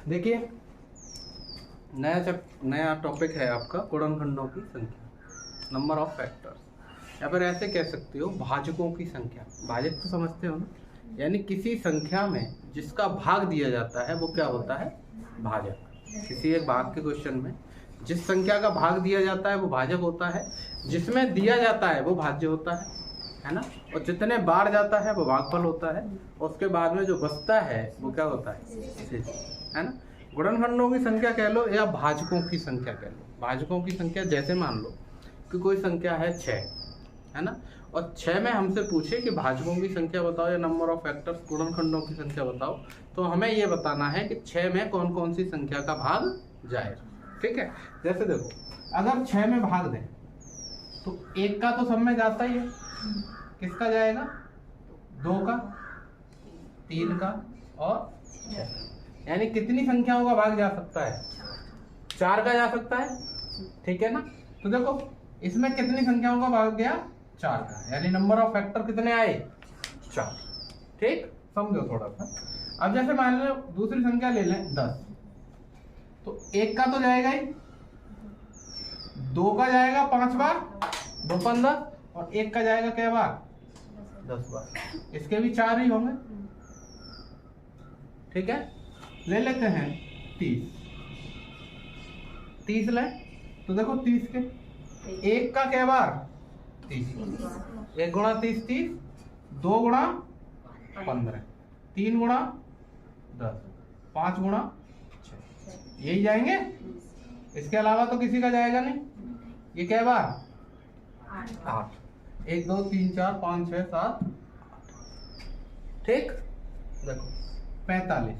देखिए नया टॉपिक है आपका गुणनखंडों की संख्या, नंबर ऑफ फैक्टर्स। या फिर ऐसे कह सकते हो भाजकों की संख्या। भाजक तो समझते हो ना, यानी किसी संख्या में जिसका भाग दिया जाता है वो क्या होता है, भाजक। किसी एक भाग के क्वेश्चन में जिस संख्या का भाग दिया जाता है वो भाजक होता है, जिसमें दिया जाता है वो भाज्य होता है ना। और जितने बार जाता है वो भागफल होता है, और उसके बाद में जो बचता है वो क्या होता है ना। गुणनखंडों की संख्या कह लो या भाजकों की संख्या कह लो। भाजकों की संख्या जैसे मान लो कि कोई संख्या है 6, है ना, और 6 में हमसे पूछे कि भाजकों की संख्या बताओ या नंबर ऑफ फैक्टर्स गुणनखंडों की संख्या बताओ, तो हमें ये बताना है कि 6 में कौन कौन सी संख्या का भाग जाएगा। ठीक है, जैसे देखो अगर 6 में भाग दें तो 1 का तो सब में जाता ही है, किसका जाएगा, 2 का, 3 का और 6। यानी कितनी संख्याओं का भाग जा सकता है, 4 का जा सकता है। ठीक है ना, तो देखो इसमें कितनी संख्याओं का भाग गया, 4 का, यानी नंबर ऑफ फैक्टर कितने आए, 4। ठीक, समझो थोड़ा सा। अब जैसे मान लो दूसरी संख्या ले लें 10, तो 1 का तो जाएगा ही, 2 का जाएगा 5 बार, 2 15, और 1 का जाएगा क्या बार, 10 बार। इसके भी 4 ही होंगे। ठीक है, ले लेते हैं 30 ले, तो देखो 30 के 1 का क्या बार, 30, 1 गुणा 30 30, 2 गुणा 15, 3 गुणा 10, 5 गुणा 6, यही जाएंगे। इसके अलावा तो किसी का जाएगा नहीं। ये क्या बार, 8, 1 2 3 4 5 6 7 8। ठीक, देखो 45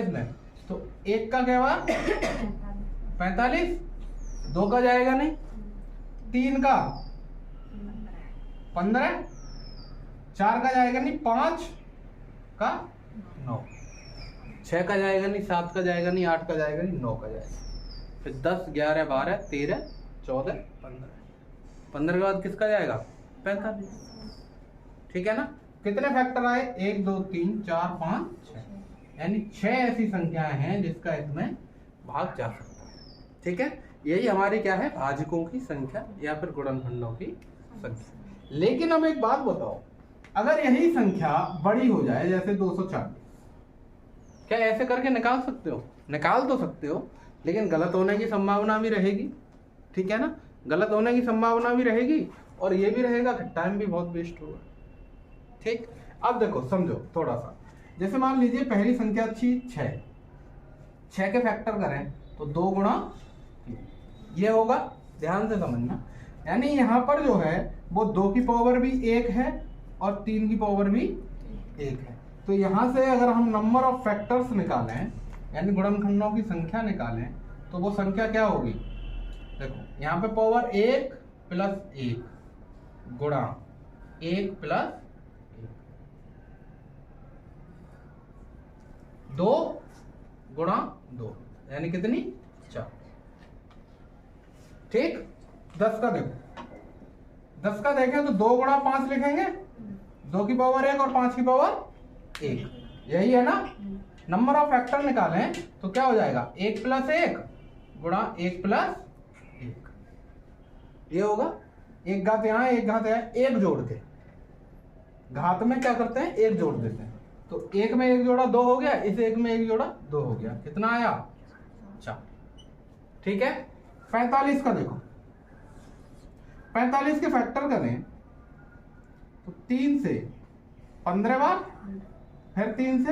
में तो 1 का क्या बार 45, 2 का जाएगा नहीं, 3 का 15, 4 का जाएगा नहीं, 5 का 9, 6 का जाएगा नहीं, 7 का जाएगा नहीं, 8 का जाएगा नहीं, 9 का जाएगा। फिर 10 11 12 13 14 15 के बाद किसका जाएगा, 45। ठीक है ना, कितने फैक्टर आए, 1 2 3 4 5 6, यानी 6 ऐसी संख्याएं हैं जिसका इसमें भाग जा सकता है। ठीक है, यही हमारी क्या है, भाजकों की संख्या या फिर गुणनखंडों की संख्या। लेकिन अब एक बात बताओ, अगर यही संख्या बड़ी हो जाए जैसे 240, क्या ऐसे करके निकाल सकते हो, निकाल तो सकते हो, लेकिन गलत होने की संभावना भी रहेगी। ठीक है ना, गलत होने की संभावना भी रहेगी, और ये भी रहेगा कि टाइम भी बहुत वेस्ट होगा। ठीक, अब देखो समझो थोड़ा सा, जैसे मान लीजिए पहली संख्या थी 6 के फैक्टर करें तो 2 गुणा ये होगा, ध्यान से समझना। यानी यहाँ पर जो है वो 2 की पावर भी 1 है और 3 की पावर भी 1 है। तो यहाँ से अगर हम नंबर ऑफ फैक्टर्स निकालें, यानी गुणनखंडों की संख्या निकालें, तो वो संख्या क्या होगी, देखो यहाँ पे पावर 1 प्लस 1 गुणा 1 प्लस 2 गुणा 2, यानी कितनी, 4। ठीक, 10 का देखो, 10 का देखें तो 2 गुणा 5 लिखेंगे, 2 की पावर 1 और 5 की पावर 1, यही है ना। नंबर ऑफ फैक्टर निकालें तो क्या हो जाएगा, 1 प्लस 1 गुणा 1 प्लस 1, ये होगा। एक घात यहाँ, एक घात यहाँ, एक जोड़ के घात में क्या करते हैं, एक जोड़ देते हैं। तो 1 में 1 जोड़ा 2 हो गया, इस 1 में 1 जोड़ा 2 हो गया, कितना आया, 4। ठीक है, 45 का देखो, 45 के फैक्टर करें तो 3 से 15 बार, फिर 3 से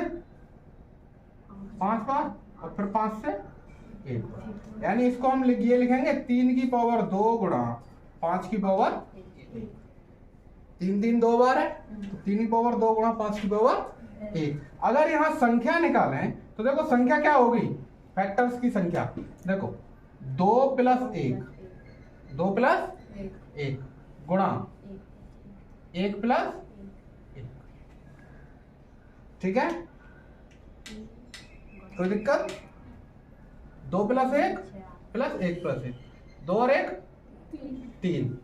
5 बार, और फिर 5 से 1 बार। यानी इसको हम ये लिखेंगे 3 की पावर 2 गुणा 5 की पावर 1। 3 3 2 बार है, तो 3 की पावर 2 गुणा 5 की पावर 1। अगर यहां संख्या निकालें तो देखो संख्या क्या होगी, फैक्टर्स की संख्या देखो, 2 प्लस 1 2 प्लस 1 गुणा 1 प्लस 1। ठीक है, कोई दिक्कत, 2 प्लस 1 प्लस 1 प्लस 1, 2 और 1 3,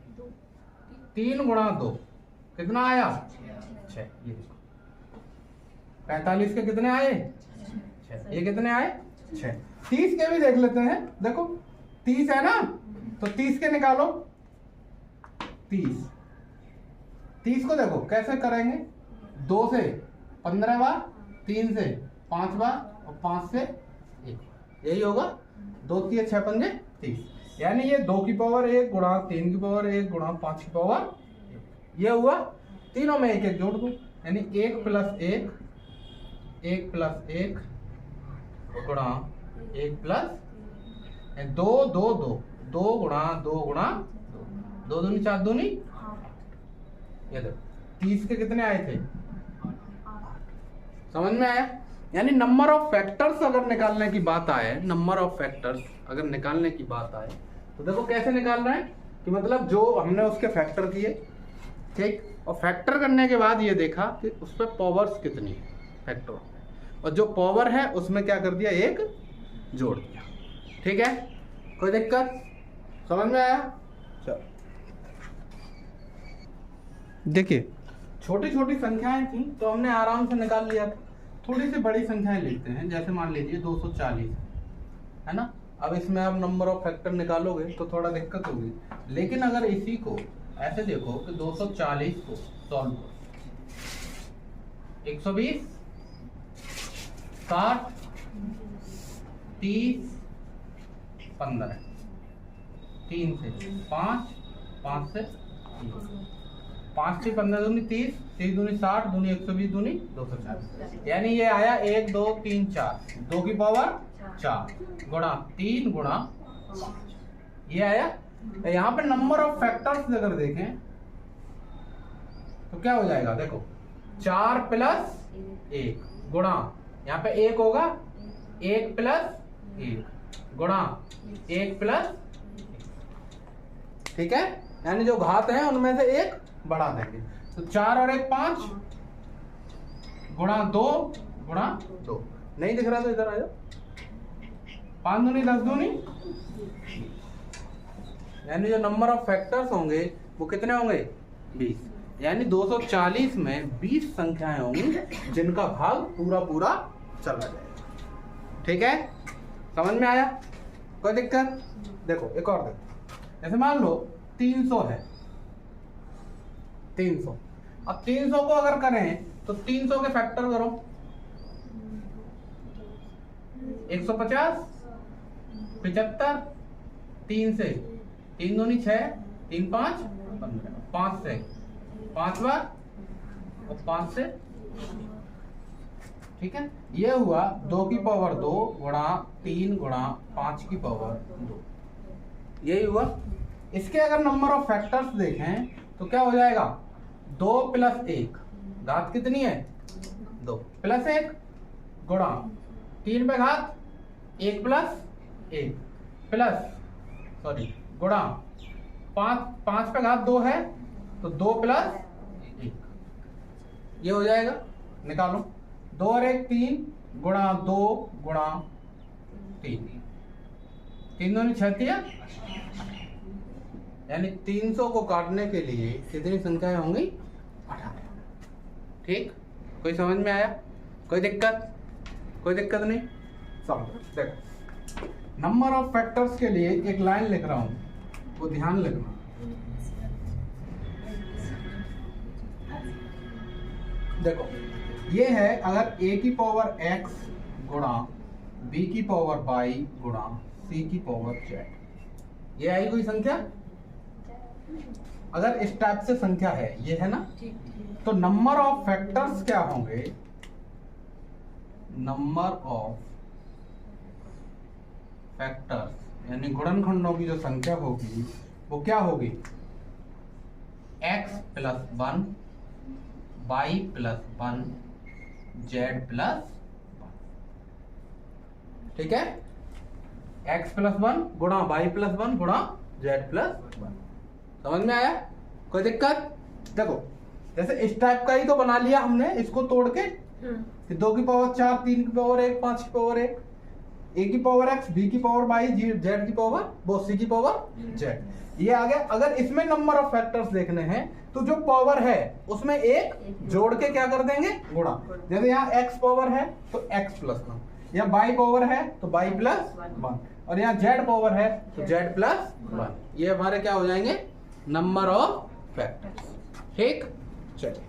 3 गुणा 2 कितना आया, 6। ये 45 के कितने आए, 6। ये कितने आए 6। 30 के भी देख लेते हैं। देखो 30 है ना, तो 30 के निकालो। 30 को देखो कैसे करेंगे, 2 से 15 बार, 3 से 5 बार और 5 से 1, यही होगा। 2 3 6 पंजे 30, यानी ये 2 की पावर 1 गुणा 3 की पावर 1 गुणा 5 की पावर 1। ये हुआ। तीनों में 1 1 जोड़ दो, यानी 1 प्लस 1 गुणा 1 प्लस 2 2 2 2 गुणा 2 गुणा 2 दूनी 4 दूनी। ये देखो 30 के कितने आए थे, समझ में आया। यानी नंबर ऑफ फैक्टर्स अगर निकालने की बात आए, नंबर ऑफ फैक्टर्स अगर निकालने की बात आए तो देखो कैसे निकाल रहे हैं कि मतलब जो हमने उसके फैक्टर किए, ठीक, और फैक्टर करने के बाद ये देखा कि उस पर पावर्स कितनी है फैक्टर, और जो पावर है उसमें क्या कर दिया, 1 जोड़ दिया। ठीक है, कोई दिक्कत, समझ में आया। चलो देखिए छोटी छोटी संख्याएं थी तो हमने आराम से निकाल लिया था। थोड़ी सी बड़ी संख्याएं लिखते हैं, जैसे मान लीजिए 240 है ना। अब इसमें आप नंबर ऑफ फैक्टर निकालोगे तो थोड़ा दिक्कत होगी, लेकिन अगर इसी को ऐसे देखो कि 240 को सॉल्व करो, 120 60 30 15, 3 से 5 5 से 5 से 15 दूनी 30, 30 दूनी 60, दूनी 120, दूनी 240, यानी ये आया 1 2 3 4, 2 की पावर 4 गुणा 3 गुणा 5, ये आया। तो यहाँ पे नंबर ऑफ फैक्टर्स अगर देखें तो क्या हो जाएगा, देखो 4 प्लस 1 गुणा, यहाँ पे 1 होगा, 1 प्लस 1 गुणा 1 प्लस 1, ठीक है। यानी जो घात है उनमें से 1 बढ़ा देंगे, तो 4 और 1 5 गुणा 2 गुणा 2, नहीं दिख रहा तो इधर आ जाओ, 5 दूनी 10 दूनी, यानी जो नंबर ऑफ फैक्टर्स होंगे वो कितने होंगे, 20। यानी 240 में 20 संख्याएं होंगी जिनका भाग पूरा पूरा चला जाएगा। ठीक है, समझ में आया, कोई दिक्कत। देखो एक और देखो, जैसे मान लो 300 है, 300। अब 300 को अगर करें तो 300 के फैक्टर करो, 150 75, 3 से 3 दूनी 6, 3 5 15, 5 से 5 बार और 5 से, ठीक है। ये हुआ 2 की पावर 2 गुणा 3 गुणा 5 की पावर 2, यही हुआ। इसके अगर नंबर ऑफ फैक्टर्स देखें तो क्या हो जाएगा, 2 प्लस 1, घात कितनी है 2, प्लस 1 गुणा 3 पे घात 1 प्लस 1 प्लस सॉरी गुणा 5 पे घात 2 है तो 2 प्लस 1, ये हो जाएगा, निकालो। 2 और 1 3 गुणा 2 गुणा 3, 3 दूनी 36, यानी 300 को काटने के लिए कितनी संख्याएं होंगी, 18। ठीक, कोई समझ में आया, कोई दिक्कत, कोई दिक्कत नहीं। समझो, देखो नंबर ऑफ फैक्टर्स के लिए एक लाइन लिख रहा हूं, वो ध्यान रखना। देखो ये है, अगर a की पावर x गुणा b की पावर y गुणा c की पावर z, ये आई कोई संख्या। अगर इस टाइप से संख्या है, ये है ना, तो नंबर ऑफ फैक्टर्स क्या होंगे, नंबर ऑफ फैक्टर्स यानी गुणनखंडों की जो संख्या होगी वो क्या होगी, x plus 1 y plus 1 z plus 1, ठीक है। x प्लस 1 गुणा y प्लस 1 गुणा z प्लस 1, समझ में आया, कोई दिक्कत। देखो जैसे इस टाइप का ही तो बना लिया हमने, इसको तोड़ के 2 की पावर 4 3 की पावर 1 5 की पावर 1, a की पावर x b की पावर y z की पावर वो c की पावर z, ये आ गया। अगर इसमें नंबर ऑफ फैक्टर्स देखने हैं तो जो पावर है उसमें एक जोड़ के क्या कर देंगे, गुणा। जैसे यहाँ x पावर है तो x प्लस 1, या बाई पावर है तो बाई प्लस 1, और यहाँ जेड पावर है तो जेड प्लस 1। ये हमारे क्या हो जाएंगे, नंबर ऑफ फैक्टर्स। ठीक, चलिए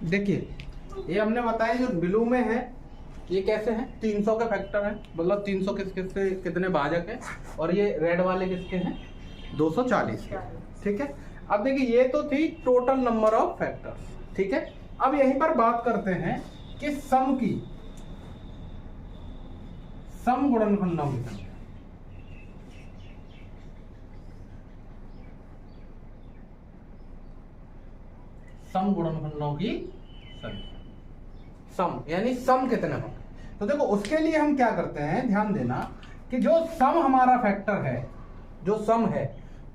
देखिए, ये हमने बताया जो ब्लू में है ये कैसे हैं, 300 के फैक्टर हैं, मतलब 300 किसके कितने भाजक हैं, और ये रेड वाले किसके हैं, 240 के। ठीक है, अब देखिए ये तो थी टोटल नंबर ऑफ फैक्टर्स। ठीक है, अब यहीं पर बात करते हैं कि सम की, सम गुणनखंडों की संख्या। सम गुणनखंडों की संख्या, सम यानी सम कितने होंगे। तो देखो उसके लिए हम क्या करते हैं, ध्यान देना कि जो सम हमारा फैक्टर है, जो सम है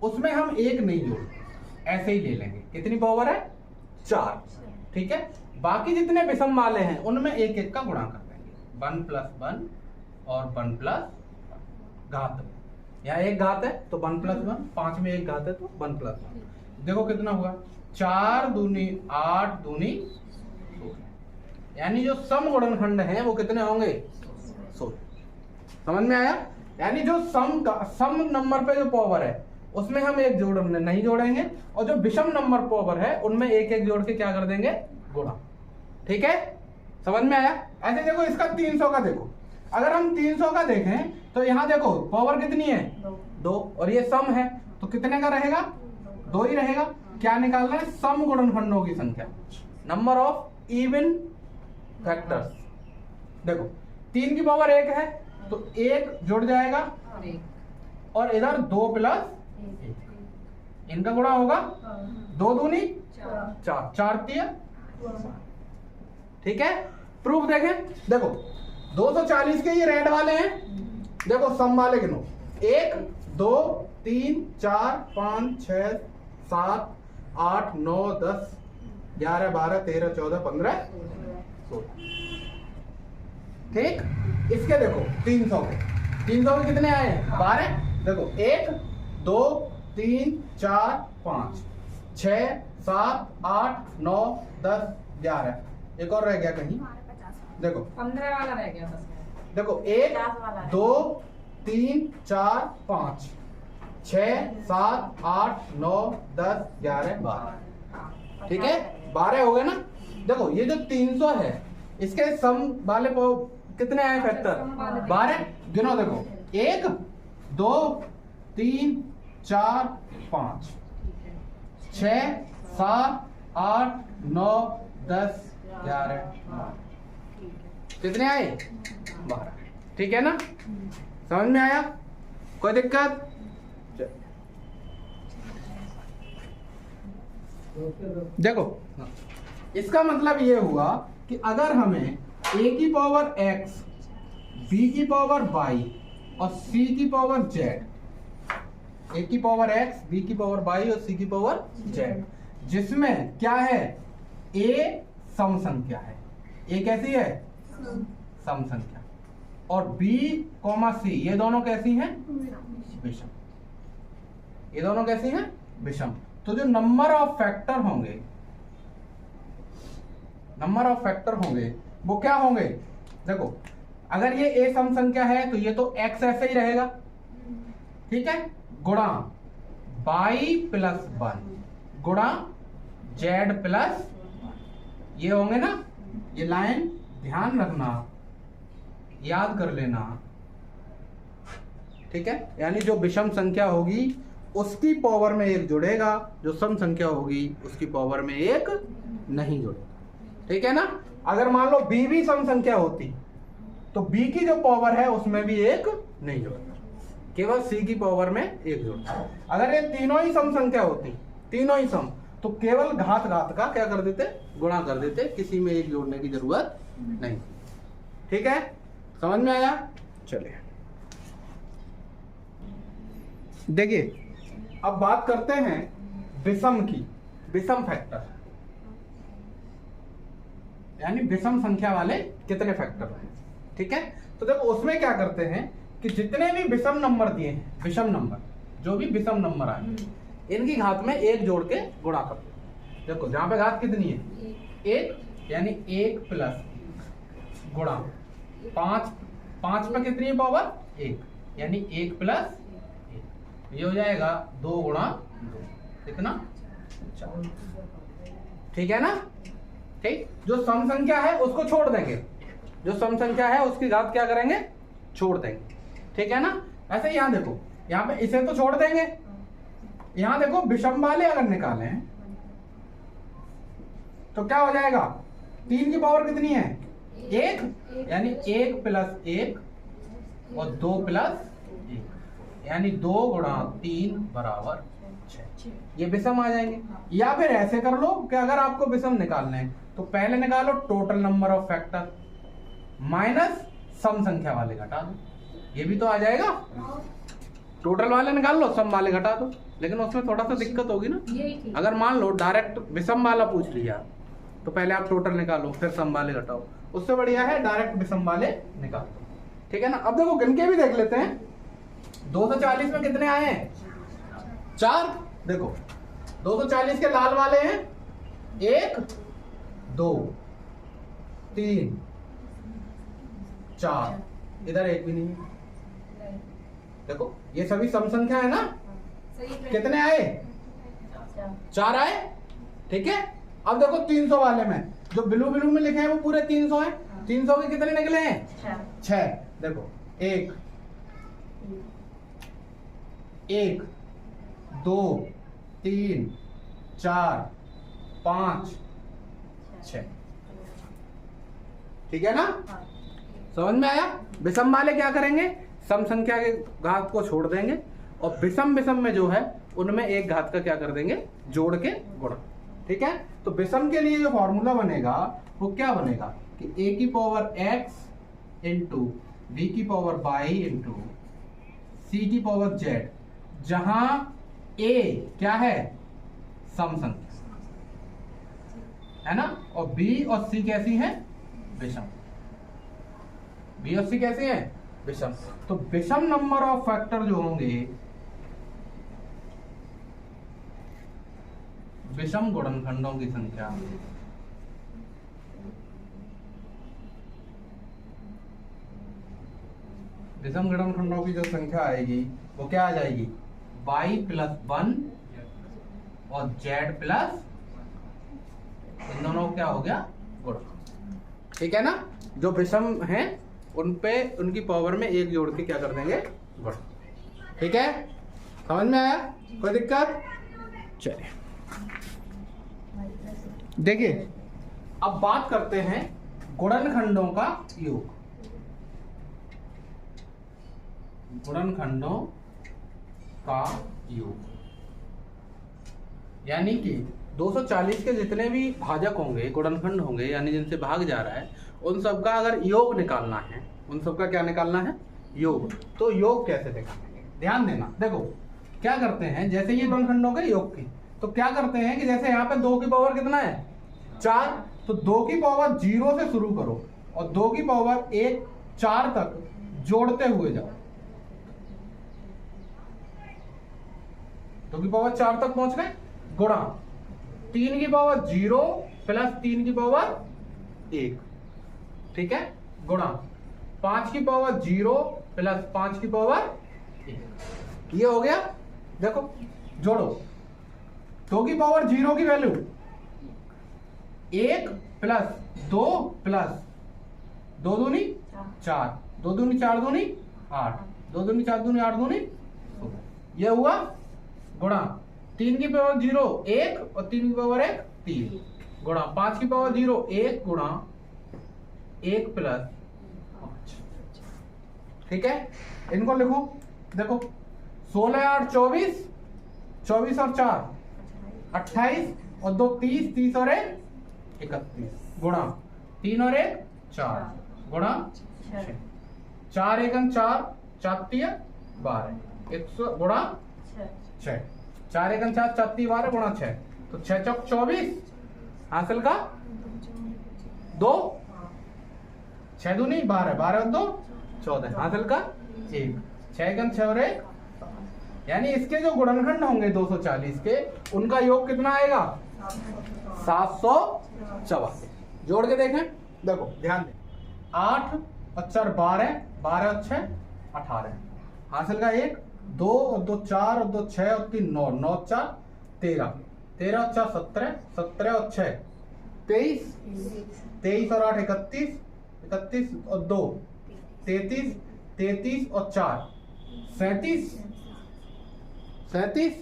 उसमें हम एक नहीं जोड़ते, ऐसे ही ले लेंगे। कितनी पावर है, 4। ठीक है, बाकी जितने विषम वाले हैं उनमें एक एक का गुणा कर देंगे, 1 + 1 और 1 + घात। यहाँ एक घात है तो 1 + 1, 5 में एक घात है तो 1 + 1। देखो कितना हुआ, 4 दूनी 8 दूनी 16, यानी जो सम गुणनखंड हैं वो कितने होंगे, 16। समझ में आया, यानी जो सम नंबर पे जो पावर है उसमें हम एक नहीं जोड़ेंगे, और जो विषम नंबर पावर है उनमें एक एक जोड़ के क्या कर देंगे, गुणा। ठीक है, समझ में आया। ऐसे देखो इसका 300 का देखो, अगर हम 300 का देखें तो यहाँ देखो पावर कितनी है, 2, और ये सम है तो कितने का रहेगा, 2 ही रहेगा। क्या निकालना है, सम गुणनखंडों की संख्या, नंबर ऑफ इवन फैक्टर्स। देखो 3 की पावर 1 है तो 1 जुड़ जाएगा, और इधर 2 + 1, इनका गुणा होगा 2 दूनी 4, 4 3। ठीक है, प्रूफ देखें, देखो 240 के ये रेड वाले हैं, देखो सम वाले गिनो, 1 2 3 4 5 6 7 8 9 10 11 12 13 14 15 16। ठीक, इसके देखो 300 के कितने आए, 12। देखो 1 2 3 4 5 6 7 8 9 10 11, एक और रह गया कहीं, देखो 15 वाला रह गया बस। देखो 1 2 3 4 5 6 7 8 9 10 11 12। ठीक है, 12 हो गए ना। देखो ये जो 300 है इसके सम वाले कितने आए फैक्टर, 12। गिनो, देखो 1 2 3 4 5 6 7 8 9 10 11 12, कितने आए, 12। ठीक है ना, समझ में आया, कोई दिक्कत। देखो इसका मतलब ये हुआ कि अगर हमें a की पावर x, b की पावर y और c की पावर z, a की पावर x, b की पावर y और c की पावर z, जिसमें क्या है, a सम संख्या है, a कैसी है, सम संख्या, और b, c ये दोनों कैसी हैं, विषम। ये दोनों कैसी हैं, विषम। तो जो नंबर ऑफ फैक्टर होंगे वो क्या होंगे, देखो अगर ये a सम संख्या है तो ये तो x ऐसे ही रहेगा। ठीक है, गुणा y + 1 गुणा z + ये होंगे ना, ये लाइन ध्यान रखना, याद कर लेना। ठीक है, यानी जो विषम संख्या होगी उसकी पावर में 1 जुड़ेगा, जो सम संख्या होगी उसकी पावर में 1 नहीं जुड़ेगा। ठीक है ना, अगर मान लो b भी सम संख्या होती तो b की जो पावर है उसमें भी 1 नहीं जुड़ता, केवल c की पावर में 1 जुड़ता। अगर ये तीनों ही सम संख्या होती, तीनों ही सम, तो केवल घात का क्या कर देते, गुणा कर देते, किसी में 1 जोड़ने की जरूरत नहीं। ठीक है, समझ में आया। चलिए देखिए अब बात करते हैं विषम की, विषम फैक्टर, यानी विषम संख्या वाले कितने फैक्टर हैं। ठीक है, तो देखो उसमें क्या करते हैं कि जितने भी विषम नंबर दिए हैं, विषम नंबर जो भी विषम नंबर आए, इनकी घात में 1 जोड़ के गुणा करते हैं। देखो जहां पे घात कितनी है, 1, यानी 1 प्लस गुणा 5, 5 पे कितनी पावर 1, यानी 1 प्लस 1, ये हो जाएगा 2 गुणा 2, कितना 4। ठीक है ना। ठीक, जो सम संख्या है उसको छोड़ देंगे, जो सम संख्या है उसकी घात क्या करेंगे, छोड़ देंगे। ठीक है ना। ऐसे यहाँ देखो, यहाँ पे इसे तो छोड़ देंगे, यहाँ देखो विषम वाले अगर निकालें तो क्या हो जाएगा, 3 की पावर कितनी है 1, यानी 1 प्लस 1 और 2 प्लस 1, यानी 2 गुणा 3 बराबर 6, ये विषम आ जाएंगे। या फिर ऐसे कर लो कि अगर आपको विषम निकालना है तो पहले निकालो total number of factor minus sum संख्या वाले घटा दो, ये भी तो आ जाएगा। टोटल वाले निकाल लो, सम वाले घटा दो, लेकिन उसमें थोड़ा सा दिक्कत होगी ना। अगर मान लो डायरेक्ट विषम वाला पूछ लिया तो पहले आप टोटल निकालो फिर सम वाले घटाओ, उससे बढ़िया है डायरेक्ट विषम वाले निकाल दो। ठीक है ना। अब देखो गिन के भी देख लेते हैं, 240 में कितने आए हैं 4, देखो 240 के लाल वाले हैं 1 2 3 4, इधर एक भी नहीं है। देखो ये सभी सम संख्या है ना, कितने आए 4 आए। ठीक है। अब देखो 300 वाले में जो ब्लू ब्लू में लिखे हैं वो पूरे 300 है, 300 के कितने निकले हैं 6। देखो 1 1 2 3 4 5 6। ठीक है ना, समझ में आया। विषम वाले क्या करेंगे, सम संख्या के घात को छोड़ देंगे और विषम विषम में जो है उनमें एक घात का क्या कर देंगे, जोड़ के गुणा। ठीक है। तो विषम के लिए जो फॉर्मूला बनेगा वो क्या बनेगा कि a की पावर x इंटू b की पावर y इंटू c की पावर z, जहां a क्या है सम संख्या है ना, और b और c कैसी है विषम, b और c कैसी है विषम। तो विषम नंबर ऑफ फैक्टर जो होंगे विषम गुणनखंडों की संख्या, विषम गुणनखंडों की जो संख्या आएगी वो क्या आ जाएगी, y प्लस 1 और z प्लस, इन दोनों क्या हो गया गुण। ठीक है ना। जो विषम हैं उन पे उनकी पावर में एक जोड़ के क्या कर देंगे गुण। ठीक है, समझ में आया, कोई दिक्कत। चलिए देखिए अब बात करते हैं गुणनखंडों का योग। गुणनखंडों का योग यानी कि 240 के जितने भी भाजक होंगे, गुणनखंड होंगे, यानी जिनसे भाग जा रहा है, उन सबका अगर योग निकालना है, उन सबका क्या निकालना है योग। तो योग कैसे निकालेंगे, ध्यान देना। देखो क्या करते हैं, जैसे ये गुणनखंडों के योग की, तो क्या करते हैं कि जैसे यहाँ पे 2 की पावर कितना है 4, तो 2 की पावर 0 से शुरू करो और 2 की पावर 1 4 तक जोड़ते हुए जाओ, 2 की पावर 4 तक पहुंच गए, गुणा 3 की पावर 0 प्लस 3 की पावर 1, ठीक है, गुणा 5 की पावर 0 प्लस 5 की पावर 1, ये हो गया। देखो जोड़ो, 2 की पावर 0 की वैल्यू 1 प्लस 2 प्लस 2 दूनी 4, 2 दूनी 4 दूनी 8, 2 दूनी 4 दूनी 8 दूनी 16, ये हुआ, गुणा 3 की पावर 0 1 और 3 की पावर 1 3, गुणा 5 की पावर 0 1 गुणा 1 प्लस 5। ठीक है, इनको लिखो। देखो 16 8 24, 24 और 4 28 और 2 30, 30 और 1 31, गुणा 3 और 1 4, गुणा 6, 4 1 4, 4 3 12, 100 गुणा 6, 4 1 4, 4 3 12 गुणा 6, तो 6 चौक 24, हासिल का 2, 6 दूनी 12, 12 और 2 14, हासिल का 1, 6 1 6 और 1, यानी इसके जो गुणनखंड होंगे 240 के, उनका योग कितना आएगा 744। जोड़ के देखें, देखो ध्यान दें, 8 और 4 12, 12 और 6 18, हासिल का 1, 2 और 2 4 और 2 6 और 3 9, 9 4 13, 13 और 4 17, 17 और 6 23, 23 और 8 31, 31 और 2 33, 33 और 4 37, 37,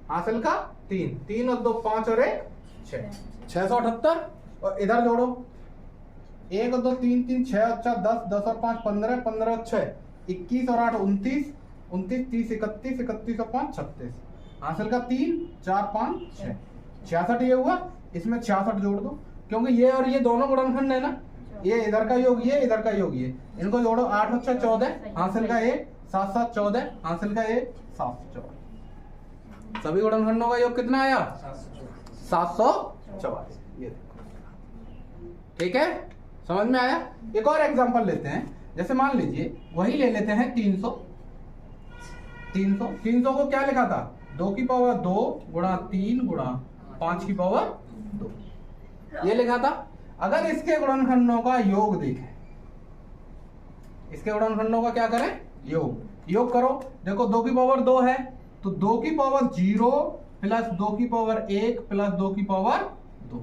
हासिल का 3, 3 और 2 5 और 1 6, 678। और इधर जोड़ो, 1 और 2 3 3, 6 और 4 10, 10 और 5 15, 15 और 6 21 और 8 29, 29 30 31, 31 और 5 36, हासिल का 3 4 5 6, 66 ये हुआ। इसमें 66 जोड़ दो, क्योंकि ये और ये दोनों गुणनखंड है ना, ये इधर का योग ये, इधर का योग ये, इनको जोड़ो, 8 और 6 14, हासिल का 1, 7 7 14, हासिल का 1 744। सभी गुणनखंडों का योग कितना आया? 744। ये देखो, ठीक है, समझ में आया। एक और एग्जांपल लेते हैं, जैसे मान लीजिए वही ले लेते हैं 300 को क्या लिखा था? 2 की पावर 2 गुणा 3 गुणा 5 की पावर 2, ये लिखा था। अगर इसके गुणनखंडों का योग देखें, इसके गुणनखंडों का क्या करें? योग करो। देखो 2 की पावर 2 है, तो 2 की पावर 0 प्लस 2 की पावर 1 प्लस 2 की पावर 2,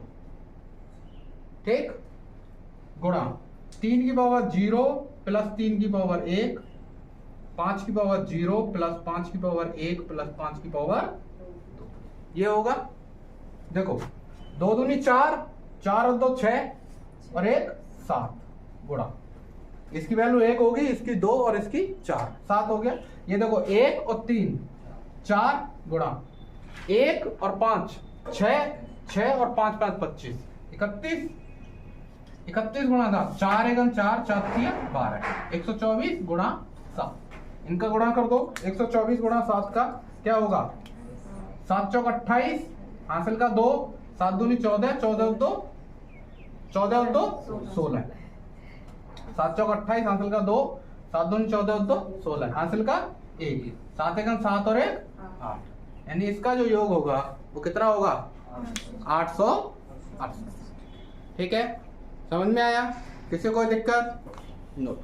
ठीक, गुणा 3 की पावर 0 प्लस 3 की पावर 1, 5 की पावर 0 प्लस 5 की पावर 1 प्लस 5 की पावर 2, ये होगा। देखो 2 दूनी 4, 4 और 2 6 और 1 7, गुणा इसकी वैल्यू 1 होगी, इसकी 2 और इसकी 4, 7 हो गया। ये देखो 1 और 3 4 गुणा 1 और 5 6, 6 और 5 5 25, 31, 31 गुणा 7, 4 1 4, 4 3 12, 124 गुणा 7, इनका गुणा कर दो। 124 गुणा 7 का क्या होगा? 7 चौक 28, हासिल का 2, 7 दूनी 14, 14 और 2 16, 7 चौक 28, हासिल का 2, 7 दूनी 14 और 2 16, हासिल का 1, 7 1 7 और 1 8, यानी इसका जो योग होगा वो कितना होगा? 868। ठीक है, समझ में आया? किसी कोई दिक्कत? नो।